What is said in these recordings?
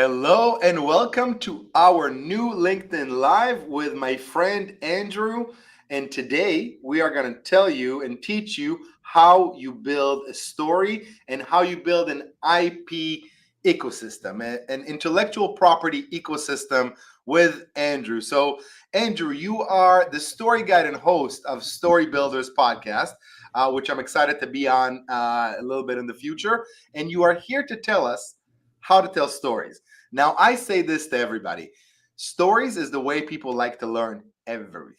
Hello and welcome to our new LinkedIn Live with my friend Andrew. And today we are going to tell you and teach you how you build a story and how you build an IP ecosystem, an intellectual property ecosystem with Andrew. So, Andrew, you are the story guide and host of Story Builders podcast, which I'm excited to be on a little bit in the future. And you are here to tell us how to tell stories. Now, I say this to everybody. Stories is the way people like to learn everything.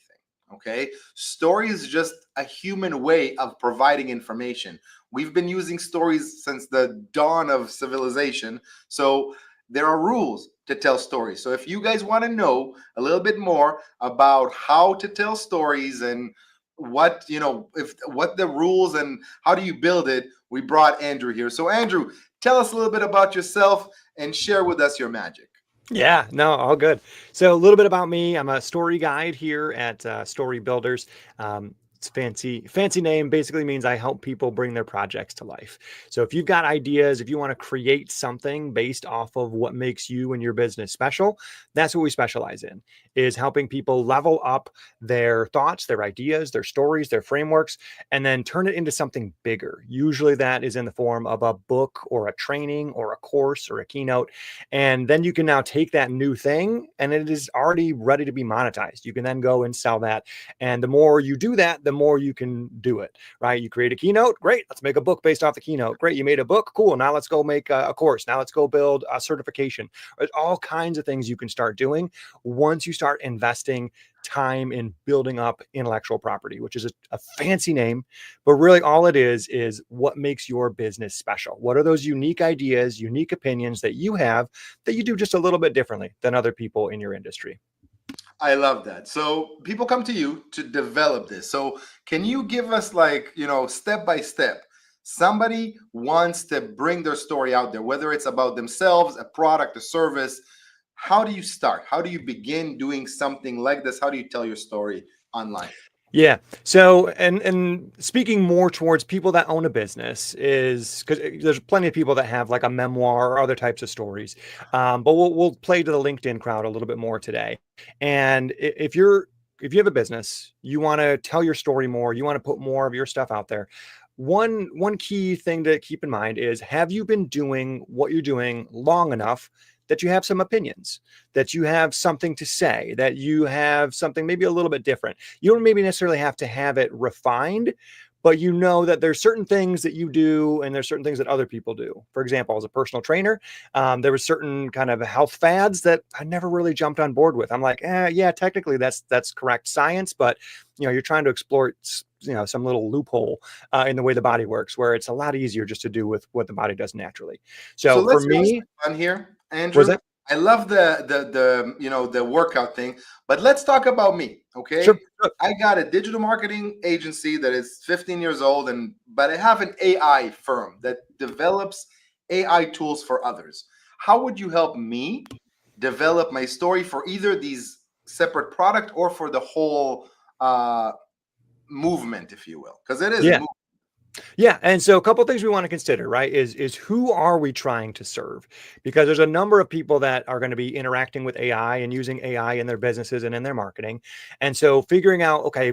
Okay. Story is just a human way of providing information. We've been using stories since the dawn of civilization. So there are rules to tell stories. So if you guys want to know a little bit more about how to tell stories and what the rules and how do you build it, we brought Andrew here. So Andrew, tell us a little bit about yourself and share with us your magic. Yeah, no, all good. So a little bit about me. I'm a story guide here at Story Builders. It's fancy name. Basically means I help people bring their projects to life. So if you've got ideas, if you want to create something based off of what makes you and your business special, that's what we specialize in, is helping people level up their thoughts, their ideas, their stories, their frameworks, and then turn it into something bigger. Usually that is in the form of a book or a training or a course or a keynote. And then you can now take that new thing and it is already ready to be monetized. You can then go and sell that. And the more you do that, the more you can do it, right? You create a keynote. Great. Let's make a book based off the keynote. Great. You made a book. Cool. Now let's go make a course. Now let's go build a certification. There's all kinds of things you can start doing once you start investing time in building up intellectual property, which is a fancy name, but really all it is what makes your business special. What are those unique ideas, unique opinions that you have that you do just a little bit differently than other people in your industry? I love that. So people come to you to develop this. So can you give us step by step? Somebody wants to bring their story out there, whether it's about themselves, a product, a service. How do you start? How do you begin doing something like this? How do you tell your story online? Yeah. So, and speaking more towards people that own a business is because there's plenty of people that have like a memoir or other types of stories. But we'll play to the LinkedIn crowd a little bit more today. And if you have a business, you want to tell your story more, you want to put more of your stuff out there. One key thing to keep in mind is, have you been doing what you're doing long enough that you have some opinions, that you have something to say, that you have something maybe a little bit different? You don't maybe necessarily have to have it refined, but you know that there's certain things that you do and there's certain things that other people do. For example, as a personal trainer, there was certain kind of health fads that I never really jumped on board with. I'm like, yeah, technically that's correct science, but you're trying to explore some little loophole in the way the body works, where it's a lot easier just to do with what the body does naturally. So So for let's have me, some fun here, was Andrew. that I love the workout thing, but let's talk about me, okay? sure? Sure. I got a digital marketing agency that is 15 years old, but I have an AI firm that develops AI tools for others. How would you help me develop my story for either these separate product or for the whole uh, movement, if you will? Because it is a Yeah. movement. Yeah, and so a couple of things we want to consider, right, is who are we trying to serve? Because there's a number of people that are going to be interacting with AI and using AI in their businesses and in their marketing. And so figuring out, okay,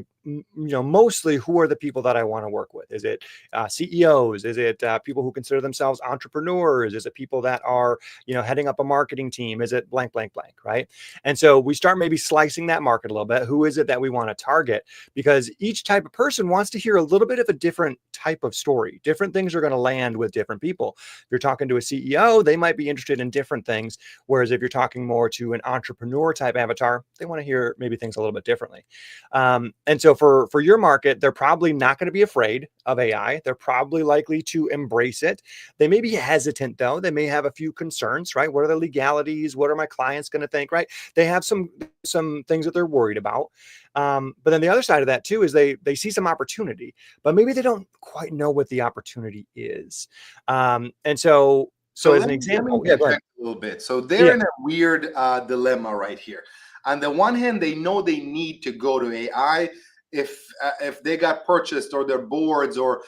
mostly who are the people that I want to work with? Is it CEOs? Is it people who consider themselves entrepreneurs? Is it people that are, heading up a marketing team? Is it blank, blank, blank, right? And so we start maybe slicing that market a little bit. Who is it that we want to target? Because each type of person wants to hear a little bit of a different type of story. Different things are going to land with different people. If you're talking to a CEO, they might be interested in different things. Whereas if you're talking more to an entrepreneur type avatar, they want to hear maybe things a little bit differently. And so for your market, they're probably not going to be afraid of AI. They're probably likely to embrace it. They may be hesitant though. They may have a few concerns, right? What are the legalities? What are my clients going to think, right? They have some things that they're worried about. But then the other side of that too is they see some opportunity, but maybe they don't quite know what the opportunity is. And so So as let an me let me example, yeah, go ahead. interject a little bit. So they're Yeah, in a weird dilemma right here. On the one hand, they know they need to go to AI if they got purchased or their boards or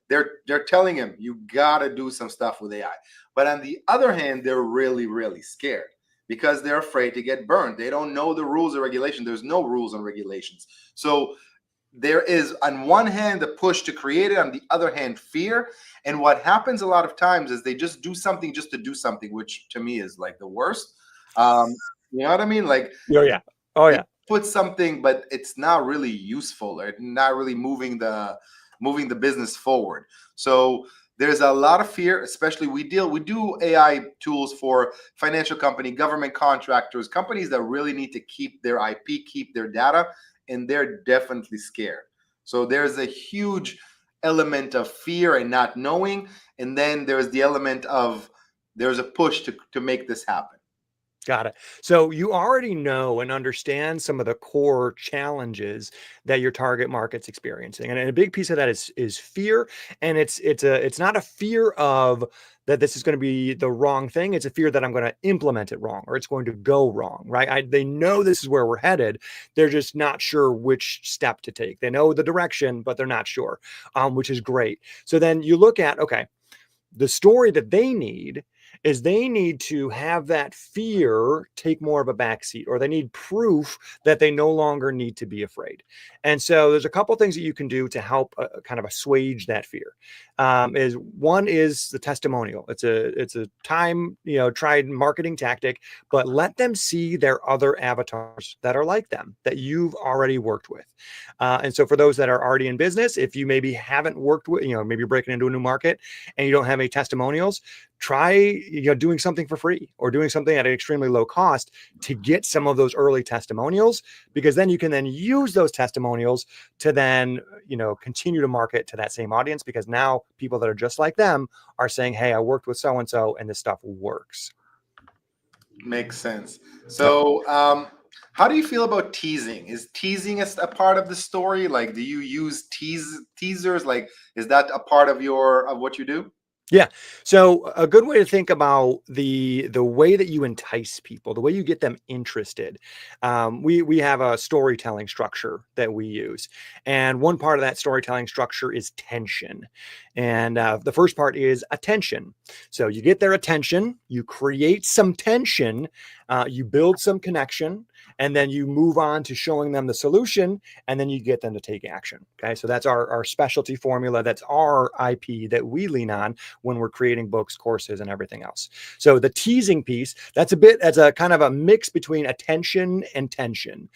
they're telling him you gotta do some stuff with AI. But on the other hand, they're really, really scared because they're afraid to get burned. They don't know the rules and regulations. There's no rules and regulations. So there is, on one hand, the push to create it, on the other hand, fear. And what happens a lot of times is they just do something just to do something, which to me is like the worst. You know what I mean? Like, Oh yeah. Oh they yeah. put something, but it's not really useful or not really moving the business forward. So there's a lot of fear, especially we do AI tools for financial company, government contractors, companies that really need to keep their IP, keep their data, and they're definitely scared. So there's a huge element of fear and not knowing, and then there's the element of there's a push to make this happen. Got it. So you already know and understand some of the core challenges that your target market's experiencing. And a big piece of that is fear. And it's not a fear of that this is going to be the wrong thing. It's a fear that I'm going to implement it wrong or it's going to go wrong, right? They know this is where we're headed. They're just not sure which step to take. They know the direction, but they're not sure, which is great. So then you look at, okay, the story that they need is they need to have that fear take more of a backseat, or they need proof that they no longer need to be afraid. And so there's a couple things that you can do to help kind of assuage that fear. Is one is the testimonial. It's a time tried marketing tactic, but let them see their other avatars that are like them that you've already worked with. And so for those that are already in business, if you maybe haven't worked with, maybe you're breaking into a new market and you don't have any testimonials, try doing something for free or doing something at an extremely low cost to get some of those early testimonials, because then you can then use those testimonials to then continue to market to that same audience, because now people that are just like them are saying, hey, I worked with so and so and this stuff works. Makes sense. Yep. So how do you feel about teasing? Is teasing a part of the story? Like, do you use teasers? Like, is that a part of what you do? Yeah. So a good way to think about the way that you entice people, the way you get them interested. We have a storytelling structure that we use, and one part of that storytelling structure is tension, and the first part is attention. So you get their attention, you create some tension, you build some connection, and then you move on to showing them the solution, and then you get them to take action. Okay. So that's our specialty formula. That's our IP that we lean on when we're creating books, courses, and everything else. So the teasing piece, that's a bit as a kind of a mix between attention and tension.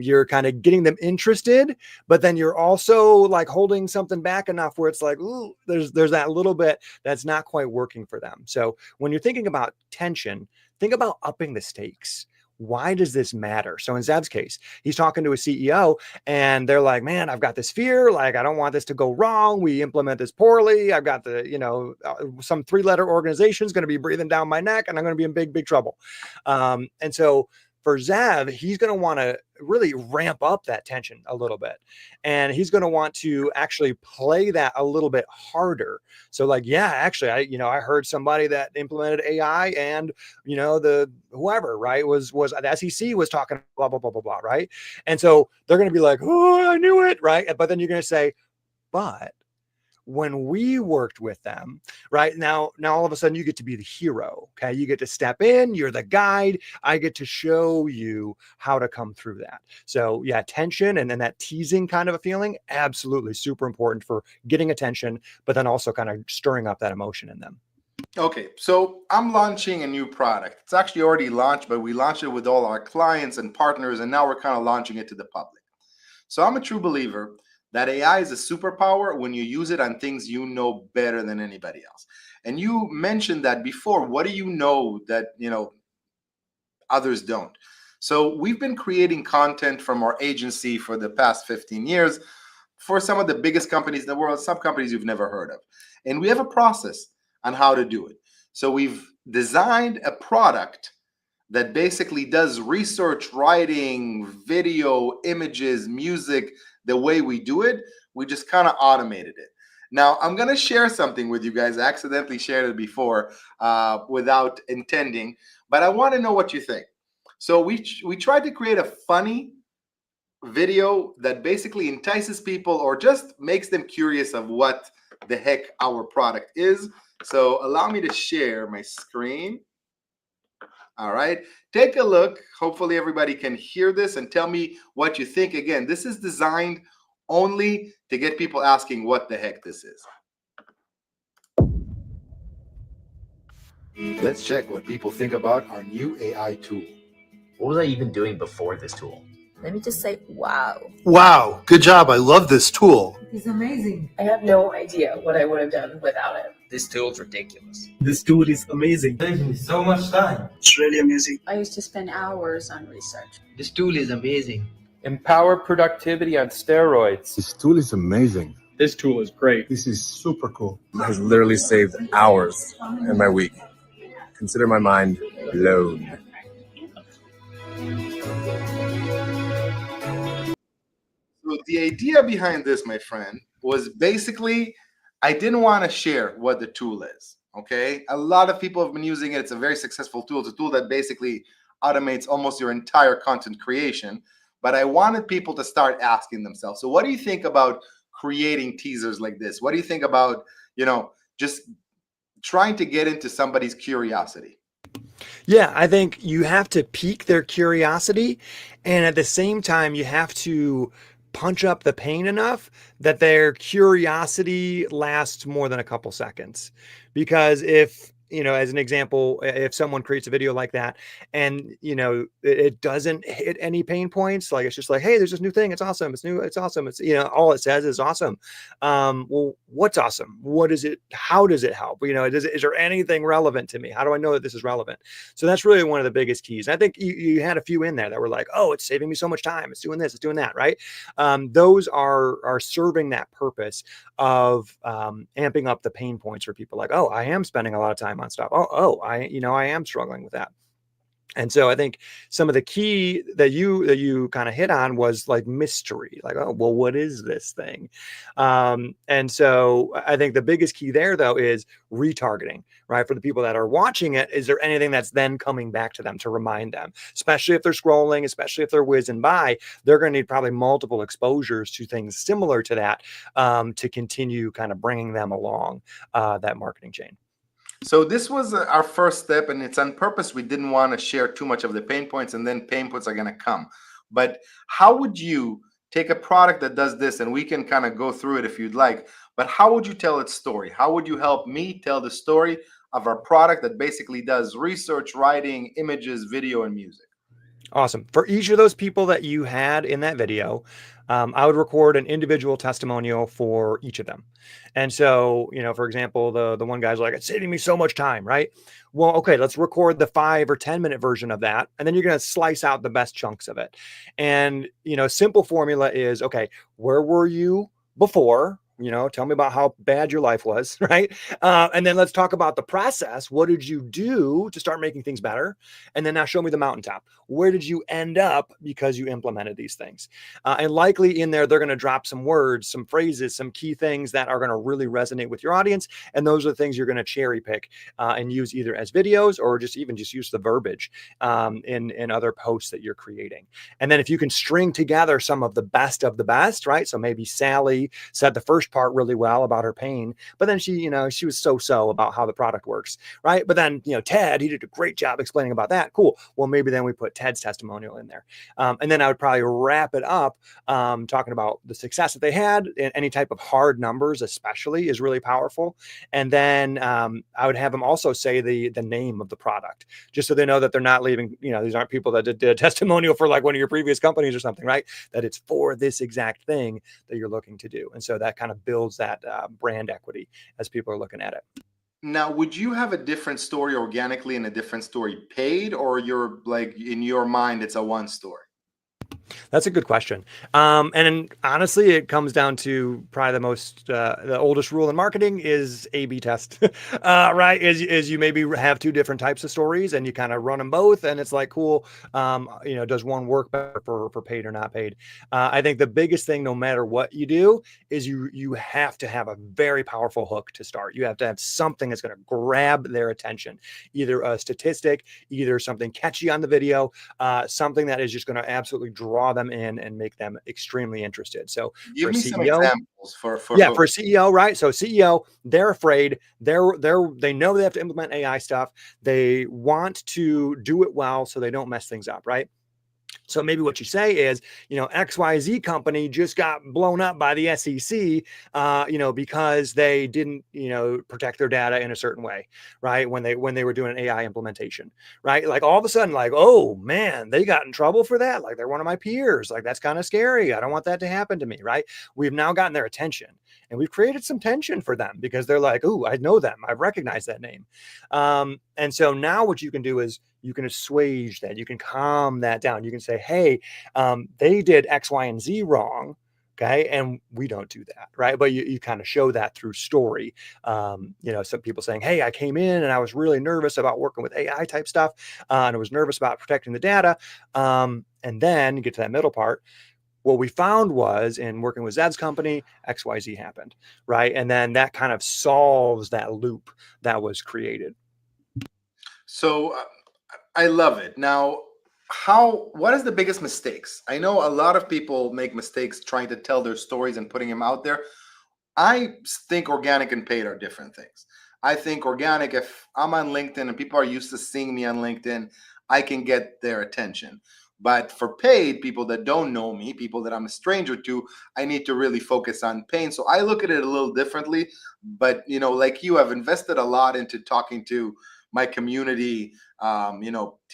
You're kind of getting them interested, but then you're also like holding something back enough where it's like, ooh, there's that little bit that's not quite working for them. So when you're thinking about tension, think about upping the stakes. Why does this matter? So in Zev's case, he's talking to a CEO and they're like, man, I've got this fear. Like, I don't want this to go wrong. We implement this poorly. I've got some 3-letter organization is going to be breathing down my neck and I'm going to be in big, big trouble. And so for Zev, he's going to want to really ramp up that tension a little bit. And he's going to want to actually play that a little bit harder. So like, yeah, actually, I heard somebody that implemented AI and, the whoever, right, was the SEC was talking blah, blah, blah, blah, blah, right? And so they're going to be like, oh, I knew it, right? But then you're going to say, but when we worked with them, right now all of a sudden you get to be the hero. Okay. You get to step in, you're the guide. I get to show you how to come through that. So yeah, tension and then that teasing kind of a feeling, absolutely super important for getting attention, but then also kind of stirring up that emotion in them. Okay, so I'm launching a new product. It's actually already launched, but we launched it with all our clients and partners, and now we're kind of launching it to the public. So I'm a true believer that AI is a superpower when you use it on things you know better than anybody else. And you mentioned that before. What do you know that others don't? So we've been creating content from our agency for the past 15 years for some of the biggest companies in the world, some companies you've never heard of. And we have a process on how to do it. So we've designed a product that basically does research, writing, video, images, music, the way we do it. We just kind of automated it. Now, I'm going to share something with you guys. I accidentally shared it before without intending, but I want to know what you think. So we tried to create a funny video that basically entices people or just makes them curious of what the heck our product is. So allow me to share my screen. All right, take a look. Hopefully everybody can hear this and tell me what you think. Again, this is designed only to get people asking what the heck this is. Let's check what people think about our new AI tool. What was I even doing before this tool? Let me just say, wow. Wow, good job. I love this tool. It's amazing. I have no idea what I would have done without it. This tool's ridiculous. This tool is amazing. Saving me so much time. It's really amazing. I used to spend hours on research. This tool is amazing. Empower productivity on steroids. This tool is amazing. This tool is great. This is super cool. It has literally saved hours in my week. Consider my mind blown. So the idea behind this, my friend, was basically I didn't want to share what the tool is. Okay, a lot of people have been using it. It's a very successful tool. It's a tool that basically automates almost your entire content creation. But I wanted people to start asking themselves, so what do you think about creating teasers like this? What do you think about, just trying to get into somebody's curiosity? Yeah, I think you have to pique their curiosity, and at the same time, you have to punch up the pain enough that their curiosity lasts more than a couple seconds. Because if, as an example, if someone creates a video like that and, it doesn't hit any pain points, like it's just like, hey, there's this new thing. It's awesome. It's new. It's awesome. It's, all it says is awesome. Well, what's awesome? What is it? How does it help? Is there anything relevant to me? How do I know that this is relevant? So that's really one of the biggest keys. And I think you had a few in there that were like, oh, it's saving me so much time. It's doing this, it's doing that. Right. Those are serving that purpose of amping up the pain points for people like, oh, I am spending a lot of time on stuff. I am struggling with that. And so I think some of the key that you kind of hit on was like mystery, like, oh, well, what is this thing? And so I think the biggest key there, though, is retargeting, right? For the people that are watching it, is there anything that's then coming back to them to remind them, especially if they're scrolling, especially if they're whizzing by, they're going to need probably multiple exposures to things similar to that to continue kind of bringing them along that marketing chain. So this was our first step, and it's on purpose. We didn't want to share too much of the pain points, and then pain points are going to come. But how would you take a product that does this, and we can kind of go through it if you'd like, but how would you tell its story? How would you help me tell the story of our product that basically does research, writing, images, video, and music? Awesome. For each of those people that you had in that video, I would record an individual testimonial for each of them. And so, for example, the one guy's like, it's saving me so much time, right? Well, okay, let's record the 5 or 10 minute version of that. And then you're going to slice out the best chunks of it. And, simple formula is, okay, where were you before? Tell me about how bad your life was, right? And then let's talk about the process. What did you do to start making things better? And then now show me the mountaintop. Where did you end up because you implemented these things? And likely in there, they're going to drop some words, some phrases, some key things that are going to really resonate with your audience. And those are the things you're going to cherry pick and use either as videos or just use the verbiage in other posts that you're creating. And then if you can string together some of the best, right? So maybe Sally said the first part really well about her pain, but then she was so about how the product works, right? But then Ted, he did a great job explaining about that. Cool. Well, maybe then we put Ted's testimonial in there, and then I would probably wrap it up talking about the success that they had. And any type of hard numbers, especially, is really powerful. And then I would have them also say the name of the product, just so they know that they're not leaving. These aren't people that did a testimonial for like one of your previous companies or something, right? That it's for this exact thing that you're looking to do. And so that kind of builds that brand equity as people are looking at it. Now, would you have a different story organically and a different story paid, or you're like in your mind, it's a one story? That's a good question. And honestly, it comes down to probably the oldest rule in marketing is A/B test, right? Is you maybe have two different types of stories and you kind of run them both. And it's like, cool. Does one work better for paid or not paid? I think the biggest thing, no matter what you do, is you have to have a very powerful hook to start. You have to have something that's going to grab their attention, either a statistic, either something catchy on the video, something that is just going to absolutely draw draw them in and make them extremely interested. So Give for me a some CEO, examples for yeah, for a CEO, right? So CEO, they're afraid. They know they have to implement AI stuff. They want to do it well so they don't mess things up, right? So maybe what you say is, XYZ company just got blown up by the SEC, because they didn't, protect their data in a certain way, right? When they were doing an AI implementation, right? Like all of a sudden, like, oh man, they got in trouble for that. Like they're one of my peers. Like that's kind of scary. I don't want that to happen to me, right? We've now gotten their attention and we've created some tension for them because they're like, oh, I know them. I recognize that name. And so now what you can do is you can assuage that. You can calm that down. You can say, hey, they did X, Y, and Z wrong. Okay. And we don't do that. Right. But you kind of show that through story. Some people saying, hey, I came in and I was really nervous about working with AI type stuff. And I was nervous about protecting the data. And then you get to that middle part. What we found was in working with Zed's company, XYZ happened. Right. And then that kind of solves that loop that was created. So I love it. Now, what is the biggest mistakes? I know a lot of people make mistakes trying to tell their stories and putting them out there. I think organic and paid are different things. I think organic, if I'm on LinkedIn and people are used to seeing me on LinkedIn, I can get their attention. But for paid, people that don't know me, people that I'm a stranger to, I need to really focus on paying. So I look at it a little differently. But, like you, I've invested a lot into talking to my community,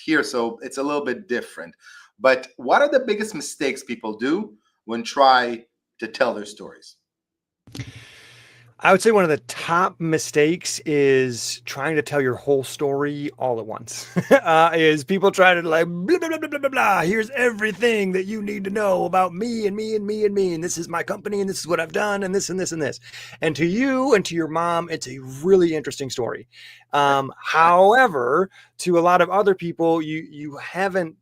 here. So it's a little bit different. But what are the biggest mistakes people do when try to tell their stories? I would say one of the top mistakes is trying to tell your whole story all at once. Is people try to like, blah, blah, blah, blah, blah, blah. Here's everything that you need to know about me and me and me and me. And this is my company and this is what I've done and this and this and this. And to you and to your mom, it's a really interesting story. However, to a lot of other people, you haven't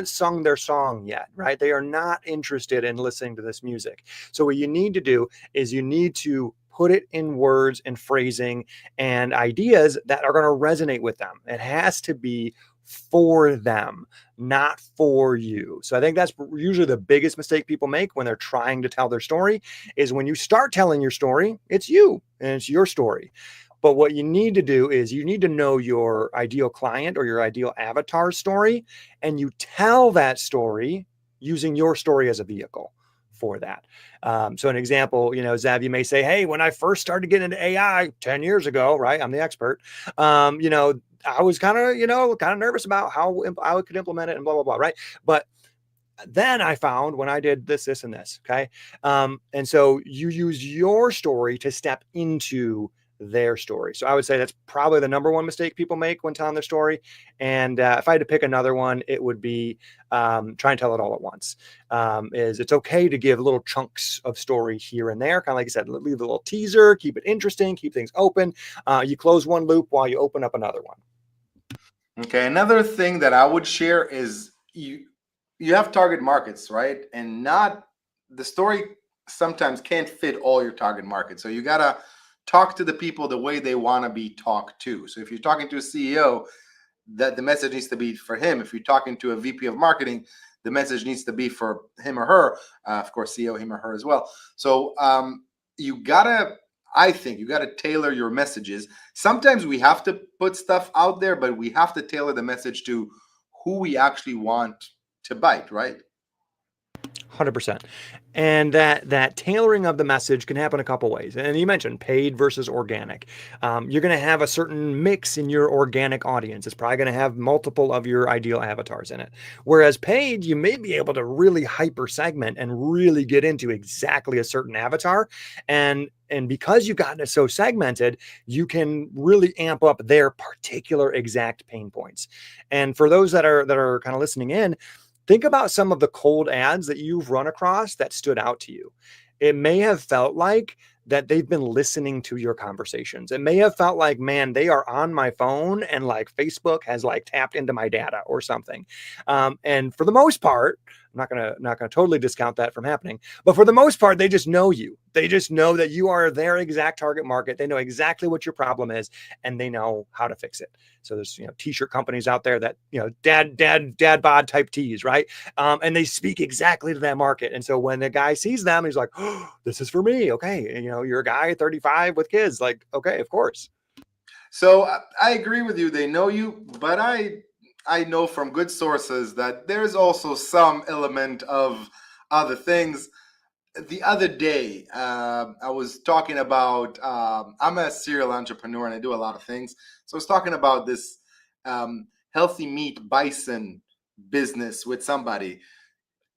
sung their song yet, right? They are not interested in listening to this music. So what you need to do is you need to put it in words and phrasing and ideas that are going to resonate with them. It has to be for them, not for you. So I think that's usually the biggest mistake people make when they're trying to tell their story is when you start telling your story, it's you and it's your story. But what you need to do is you need to know your ideal client or your ideal avatar story, and you tell that story using your story as a vehicle for that. So an example, Zav, you may say, hey, when I first started getting into AI 10 years ago, right? I'm the expert. I was kind of nervous about how I could implement it and blah, blah, blah, right? But then I found when I did this, this, and this, okay? And so you use your story to step into their story. So I would say that's probably the number one mistake people make when telling their story. And if I had to pick another one, it would be try and tell it all at once. It's okay to give little chunks of story here and there. Kind of like I said, leave a little teaser, keep it interesting, keep things open. You close one loop while you open up another one. Okay. Another thing that I would share is you have target markets, right? And the story sometimes can't fit all your target markets. So you got to talk to the people the way they want to be talked to. So if you're talking to a CEO, that the message needs to be for him. If you're talking to a VP of marketing, the message needs to be for him or her. Of course, CEO, him or her as well. So I think you got to tailor your messages. Sometimes we have to put stuff out there, but we have to tailor the message to who we actually want to bite, right? 100%. And that tailoring of the message can happen a couple ways. And you mentioned paid versus organic. You're going to have a certain mix in your organic audience. It's probably going to have multiple of your ideal avatars in it. Whereas paid, you may be able to really hyper segment and really get into exactly a certain avatar. And because you've gotten it so segmented, you can really amp up their particular exact pain points. And for those that are kind of listening in, think about some of the cold ads that you've run across that stood out to you. It may have felt like that they've been listening to your conversations. It may have felt like, man, they are on my phone and like Facebook has like tapped into my data or something. And for the most part, not gonna totally discount that from happening. But for the most part, they just know you. They just know that you are their exact target market. They know exactly what your problem is, and they know how to fix it. So there's t-shirt companies out there that dad bod type tees, right? And they speak exactly to that market. And so when the guy sees them, he's like, oh, this is for me. Okay, and, you're a guy 35 with kids. Like, okay, of course. So I agree with you. They know you, but I know from good sources that there's also some element of other things. The other day, I was talking about, I'm a serial entrepreneur and I do a lot of things. So I was talking about this healthy meat bison business with somebody.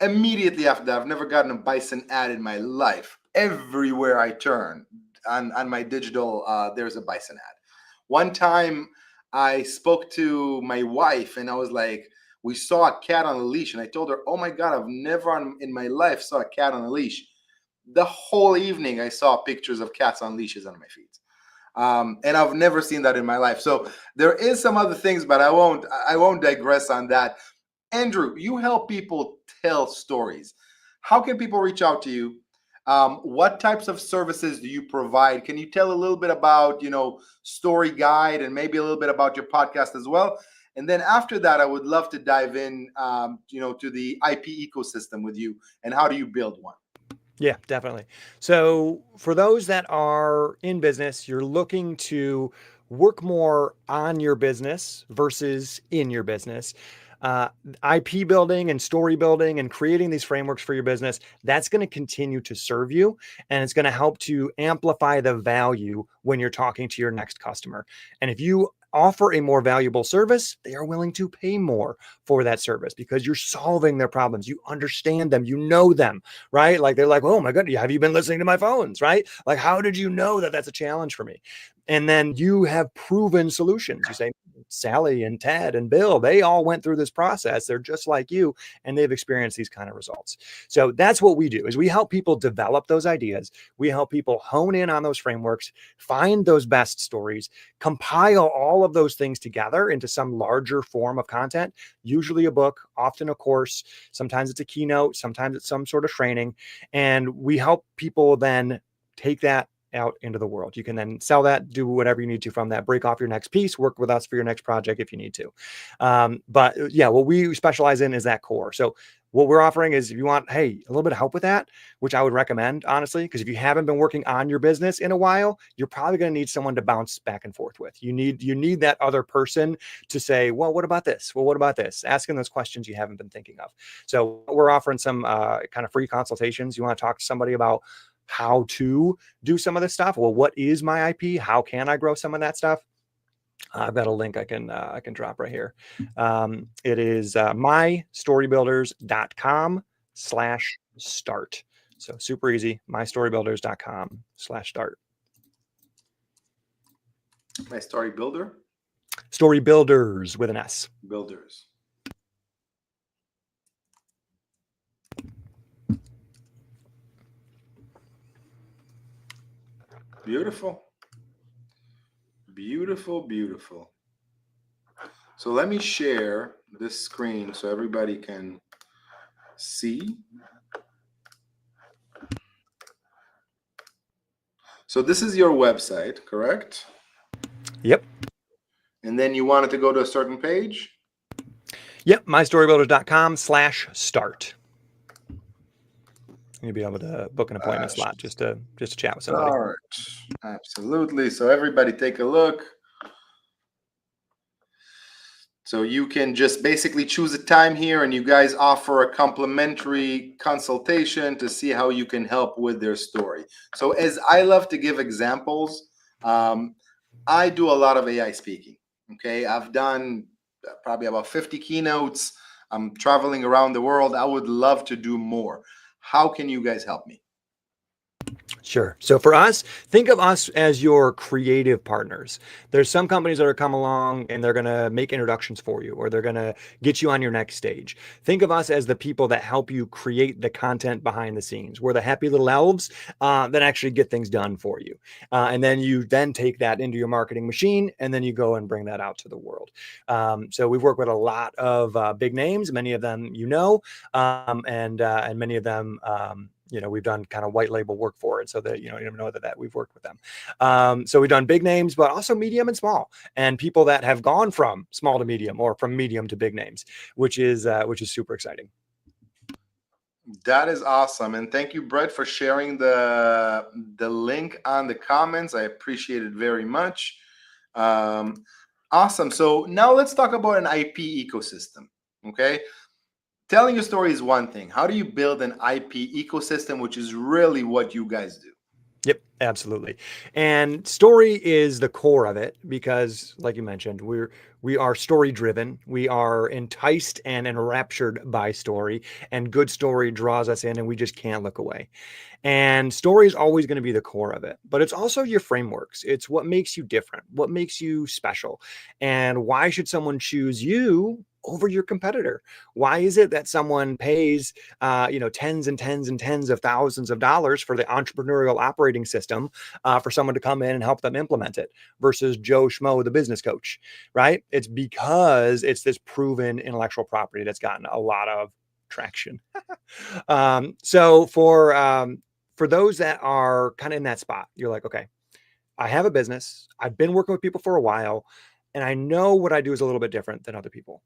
Immediately after that, I've never gotten a bison ad in my life. Everywhere I turn on my digital, there's a bison ad. One time I spoke to my wife and I was like, we saw a cat on a leash, and I told her, oh my God, I've never in my life saw a cat on a leash. The whole evening I saw pictures of cats on leashes on my feet. And I've never seen that in my life. So there is some other things, but I won't digress on that. Andrew, you help people tell stories. How can people reach out to you? What types of services do you provide? Can you tell a little bit about, Story Guide, and maybe a little bit about your podcast as well? And then after that, I would love to dive in, to the IP ecosystem with you, and how do you build one? Yeah, definitely. So for those that are in business, you're looking to work more on your business versus in your business. IP building and story building and creating these frameworks for your business, that's going to continue to serve you, and it's going to help to amplify the value when you're talking to your next customer. And if you offer a more valuable service, they are willing to pay more for that service because you're solving their problems. You understand them, you know them, right? Like they're like, oh my goodness, have you been listening to my phones, right? Like, how did you know that that's a challenge for me? And then you have proven solutions. You say, Sally and Ted and Bill, they all went through this process. They're just like you, and they've experienced these kind of results. So that's what we do, is we help people develop those ideas. We help people hone in on those frameworks, find those best stories, compile all of those things together into some larger form of content, usually a book, often a course. Sometimes it's a keynote, sometimes it's some sort of training. And we help people then take that out into the world. You can then sell that, do whatever you need to from that, break off your next piece, work with us for your next project if you need to. But yeah, what we specialize in is that core. So what we're offering is, if you want, hey, a little bit of help with that, which I would recommend, honestly, because if you haven't been working on your business in a while, you're probably going to need someone to bounce back and forth with. You need that other person to say, well, what about this? Well, what about this? Asking those questions you haven't been thinking of. So we're offering some kind of free consultations. You want to talk to somebody about how to do some of this stuff. Well, what is my IP? How can I grow some of that stuff? I've got a link I can drop right here. It is mystorybuilders.com/start. So super easy, mystorybuilders.com/start. My Story Builder? Story Builders with an S. Builders. Beautiful. Beautiful, beautiful. So let me share this screen so everybody can see. So this is your website, correct? Yep. And then you wanted to go to a certain page? Yep, mystorybuilders.com/start. You'll be able to book an appointment slot just to chat with somebody. Start. Absolutely. So everybody take a look. So you can just basically choose a time here, and you guys offer a complimentary consultation to see how you can help with their story. So as I love to give examples, I do a lot of AI speaking. Okay. I've done probably about 50 keynotes. I'm traveling around the world. I would love to do more. How can you guys help me? Sure. So for us, think of us as your creative partners. There's some companies that are come along and they're going to make introductions for you, or they're going to get you on your next stage. Think of us as the people that help you create the content behind the scenes. We're the happy little elves that actually get things done for you. And then you then take that into your marketing machine, and then you go and bring that out to the world. So we've worked with a lot of big names, many of them, and many of them, we've done kind of white label work for it, so that you don't even know that we've worked with them. So we've done big names, but also medium and small, and people that have gone from small to medium or from medium to big names, which is super exciting. That is awesome, and thank you, Brett, for sharing the link on the comments. I appreciate it very much. Awesome. So now let's talk about an IP ecosystem. Okay. Telling your story is one thing. How do you build an IP ecosystem, which is really what you guys do? Yep, absolutely. And story is the core of it because, like you mentioned, we are story driven. We are enticed and enraptured by story, and good story draws us in, and we just can't look away. And story is always going to be the core of it, but it's also your frameworks. It's what makes you different, what makes you special, and why should someone choose you over your competitor? Why is it that someone pays, tens and tens and tens of thousands of dollars for the entrepreneurial operating system for someone to come in and help them implement it versus Joe Schmo, the business coach, right? It's because it's this proven intellectual property that's gotten a lot of traction. So for those that are kind of in that spot, you're like, okay, I have a business. I've been working with people for a while, and I know what I do is a little bit different than other people.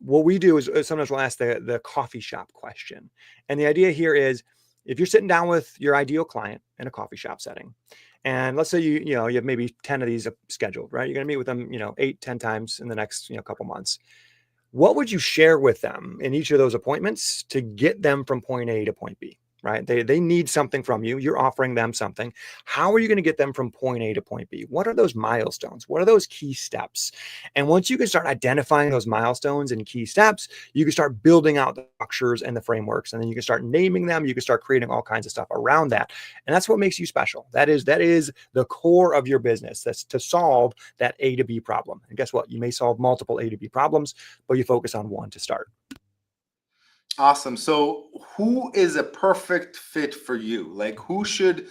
What we do is sometimes we'll ask the coffee shop question. And the idea here is if you're sitting down with your ideal client in a coffee shop setting, and let's say you have maybe 10 of these scheduled, right? You're going to meet with them, 8-10 times in the next, couple months. What would you share with them in each of those appointments to get them from point A to point B? Right? They need something from you. You're offering them something. How are you going to get them from point A to point B? What are those milestones? What are those key steps? And once you can start identifying those milestones and key steps, you can start building out the structures and the frameworks, and then you can start naming them. You can start creating all kinds of stuff around that. And that's what makes you special. That is the core of your business. That's to solve that A to B problem. And guess what? You may solve multiple A to B problems, but you focus on one to start. Awesome. So who is a perfect fit for you? Like who should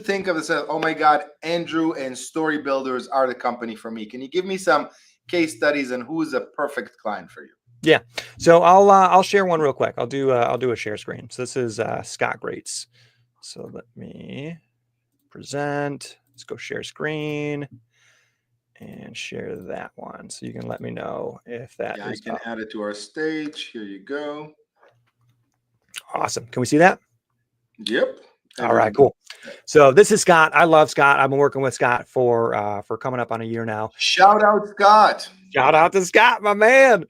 think of this as, oh my God, Andrew and Story Builders are the company for me? Can you give me some case studies and who is a perfect client for you? Yeah. So I'll share one real quick. I'll do a share screen. So this is Scott Greats. So let me present. Let's go share screen and share that one. So you can let me know if that is I can add it to our stage. Here you go. Awesome. Can we see that? Yep. All right, cool. So this is Scott. I love Scott. I've been working with Scott for coming up on a year now. Shout out Scott. Shout out to Scott, my man.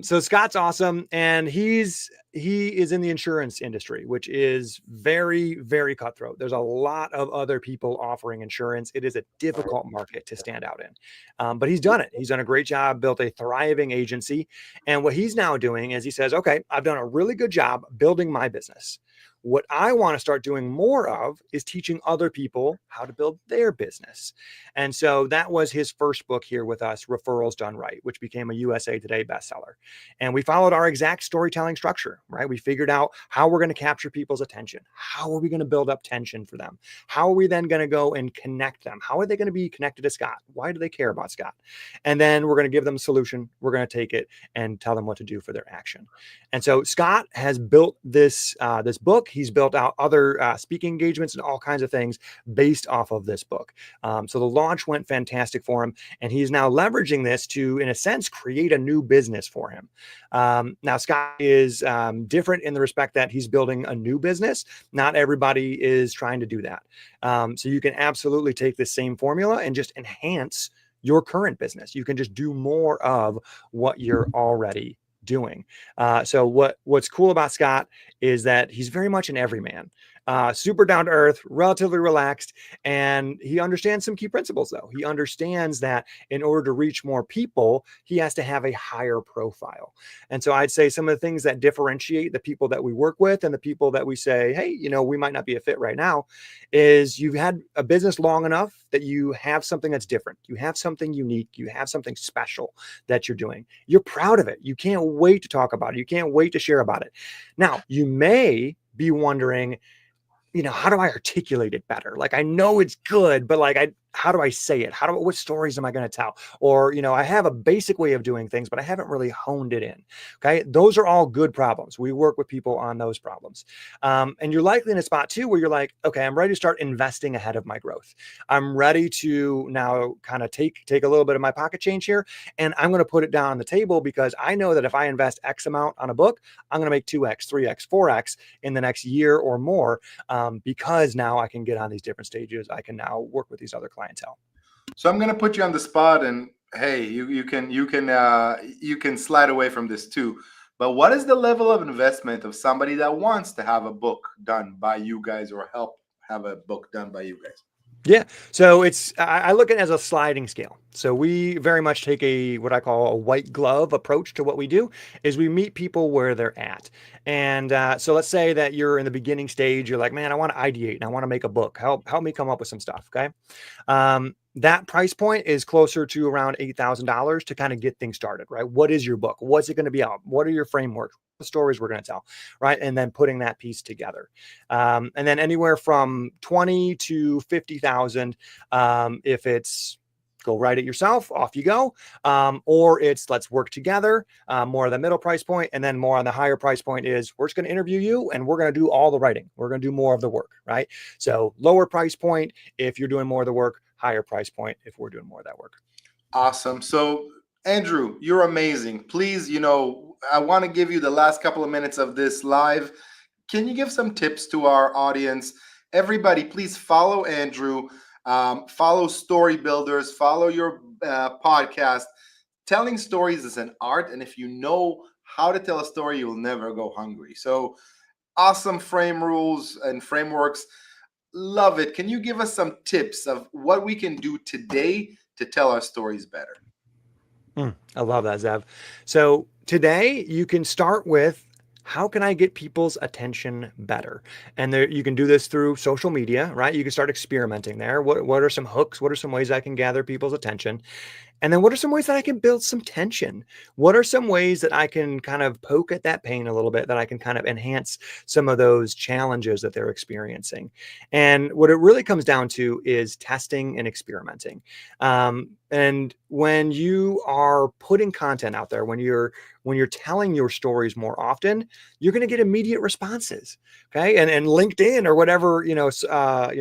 So Scott's awesome, and he is in the insurance industry, which is very, very cutthroat. There's a lot of other people offering insurance. It is a difficult market to stand out in, but he's done it. He's done a great job, built a thriving agency, and what he's now doing is he says, okay, I've done a really good job building my business. What I want to start doing more of is teaching other people how to build their business. And so that was his first book here with us, Referrals Done Right, which became a USA Today bestseller. And we followed our exact storytelling structure, right? We figured out how we're going to capture people's attention. How are we going to build up tension for them? How are we then going to go and connect them? How are they going to be connected to Scott? Why do they care about Scott? And then we're going to give them a solution. We're going to take it and tell them what to do for their action. And so Scott has built this book. He's built out other speaking engagements and all kinds of things based off of this book. So the launch went fantastic for him, and he's now leveraging this to, in a sense, create a new business for him. Now, Scott is different in the respect that he's building a new business. Not everybody is trying to do that. So you can absolutely take this same formula and just enhance your current business. You can just do more of what you're already doing. So what's cool about Scott is that he's very much an everyman. super down to earth, relatively relaxed, and he understands some key principles though. He understands that in order to reach more people, he has to have a higher profile. And so I'd say some of the things that differentiate the people that we work with and the people that we say, hey, we might not be a fit right now, is you've had a business long enough that you have something that's different. You have something unique. You have something special that you're doing. You're proud of it. You can't wait to talk about it. You can't wait to share about it. Now, you may be wondering, how do I articulate it better? Like, I know it's good, but how do I say it? What stories am I going to tell? Or, I have a basic way of doing things, but I haven't really honed it in. Okay. Those are all good problems. We work with people on those problems. And you're likely in a spot too, where you're like, okay, I'm ready to start investing ahead of my growth. I'm ready to now kind of take a little bit of my pocket change here, and I'm going to put it down on the table because I know that if I invest X amount on a book, I'm going to make 2X, 3X, 4X in the next year or more. Because now I can get on these different stages. I can now work with these other clientele. So I'm going to put you on the spot, and hey, you can slide away from this too. But what is the level of investment of somebody that wants to have a book done by you guys or help have a book done by you guys? Yeah. So I look at it as a sliding scale. So we very much take what I call a white glove approach to what we do is we meet people where they're at. And so let's say that you're in the beginning stage. You're like, man, I want to ideate and I want to make a book. Help me come up with some stuff. Okay. That price point is closer to around $8,000 to kind of get things started, right? What is your book? What's it going to be out? What are your frameworks? The stories we're going to tell, right? And then putting that piece together. And then anywhere from 20 to 50,000, if it's go write it yourself, off you go. Or it's let's work together, more of the middle price point. And then more on the higher price point is we're just going to interview you and we're going to do all the writing. We're going to do more of the work, right? So lower price point if you're doing more of the work, higher price point if we're doing more of that work. Awesome. So Andrew, you're amazing. Please, I want to give you the last couple of minutes of this live. Can you give some tips to our audience? Everybody, please follow Andrew, follow Story Builders, follow your podcast. Telling stories is an art, and if you know how to tell a story, you'll never go hungry. So awesome frame rules and frameworks. Love it. Can you give us some tips of what we can do today to tell our stories better? I love that, Zev. So today you can start with, how can I get people's attention better? And you can do this through social media, right? You can start experimenting there. What are some hooks? What are some ways I can gather people's attention? And then what are some ways that I can build some tension? What are some ways that I can kind of poke at that pain a little bit, that I can kind of enhance some of those challenges that they're experiencing? And what it really comes down to is testing and experimenting. And when you are putting content out there, when you're telling your stories more often, you're going to get immediate responses. Okay. And LinkedIn or whatever,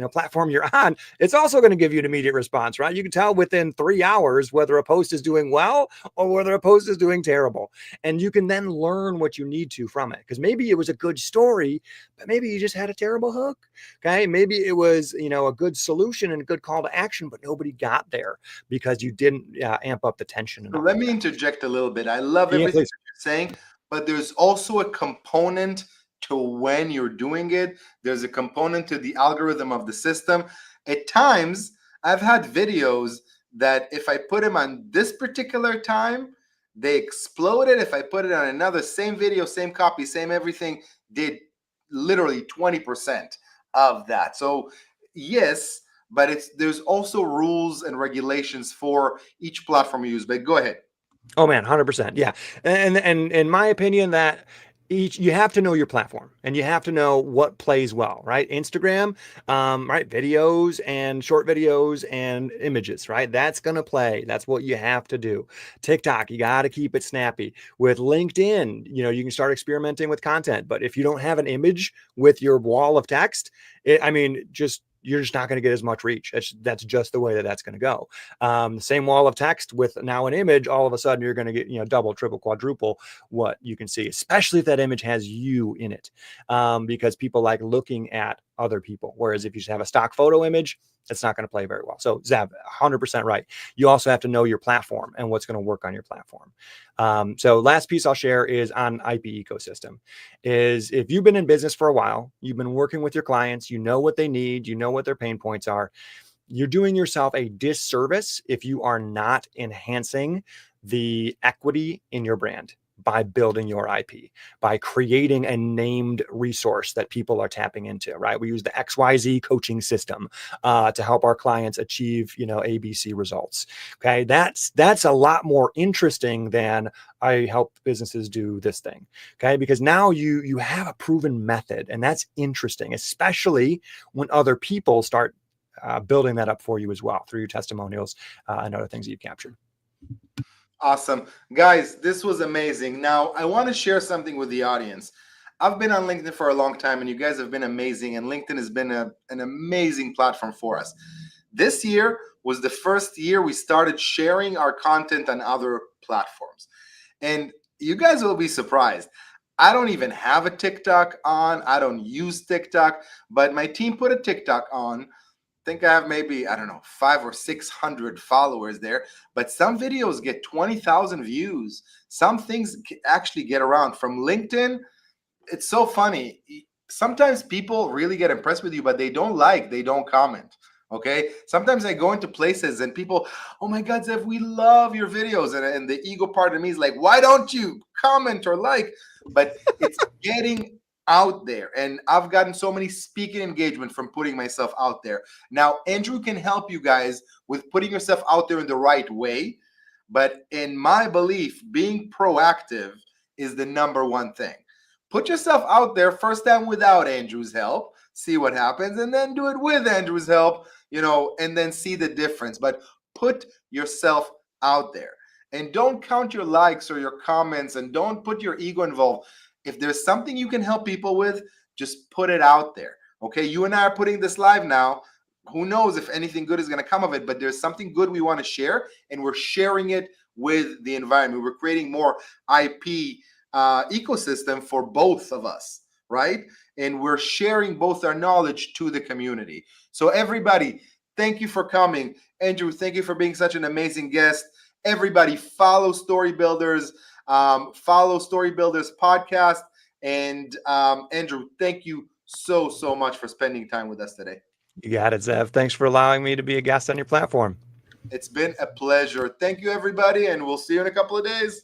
platform you're on, it's also going to give you an immediate response, right? You can tell within 3 hours whether a post is doing well or whether a post is doing terrible. And you can then learn what you need to from it. Because maybe it was a good story, but maybe you just had a terrible hook. Okay. Maybe it was, a good solution and a good call to action, but nobody got there because you didn't amp up the tension enough. Let me interject a little bit. I love everything that you're saying, but there's also a component to when you're doing it. There's a component to the algorithm of the system. At times, I've had videos that if I put them on this particular time, they exploded. If I put it on another, same video, same copy, same everything, did literally 20% of that. So yes, but there's also rules and regulations for each platform you use. But go ahead. Oh man, 100%. Yeah. And in my opinion, that you have to know your platform and you have to know what plays well, right? Instagram, right? Videos and short videos and images, right? That's going to play. That's what you have to do. TikTok, you got to keep it snappy. With LinkedIn, you can start experimenting with content, but if you don't have an image with your wall of text, you're just not going to get as much reach. That's just the way that's going to go. The same wall of text with now an image, all of a sudden you're going to get, double, triple, quadruple what you can see, especially if that image has you in it. Because people like looking at other people. Whereas if you just have a stock photo image, it's not going to play very well. So Zev, 100% right. You also have to know your platform and what's going to work on your platform. So last piece I'll share is on IP ecosystem. Is if you've been in business for a while, you've been working with your clients, you know what they need, you know what their pain points are. You're doing yourself a disservice if you are not enhancing the equity in your brand by building your IP, by creating a named resource that people are tapping into, right? We use the XYZ coaching system to help our clients achieve, ABC results. Okay. That's a lot more interesting than I help businesses do this thing. Okay. Because now you have a proven method, and that's interesting, especially when other people start building that up for you as well through your testimonials and other things that you've captured. Awesome. Guys, this was amazing. Now, I want to share something with the audience. I've been on LinkedIn for a long time, and you guys have been amazing, and LinkedIn has been an amazing platform for us. This year was the first year we started sharing our content on other platforms. And you guys will be surprised. I don't even have a TikTok on. I don't use TikTok, but my team put a TikTok on. I think I have maybe, 500 or 600 followers there, but some videos get 20,000 views. Some things actually get around from LinkedIn. It's so funny. Sometimes people really get impressed with you, but they don't comment. Okay. Sometimes I go into places and people, oh my God, Zev, we love your videos. And the ego part of me is like, why don't you comment or like? But it's getting out there, and I've gotten so many speaking engagement from putting myself out there. Now, Andrew can help you guys with putting yourself out there in the right way, but in my belief, being proactive is the number one thing. Put yourself out there first time without Andrew's help, see what happens, and then do it with Andrew's help, and then see the difference. But put yourself out there, and don't count your likes or your comments, and don't put your ego involved. If there's something you can help people with, just put it out there. Okay, you and I are putting this live now. Who knows if anything good is going to come of it, but there's something good we want to share, and we're sharing it with the environment. We're creating more IP ecosystem for both of us, right? And we're sharing both our knowledge to the community. So everybody, thank you for coming. Andrew, thank you for being such an amazing guest. Everybody follow Story Builders. Follow Story Builders podcast. And Andrew, thank you so much for spending time with us today. You got it, Zev. Thanks for allowing me to be a guest on your platform. It's been a pleasure. Thank you, everybody, and we'll see you in a couple of days.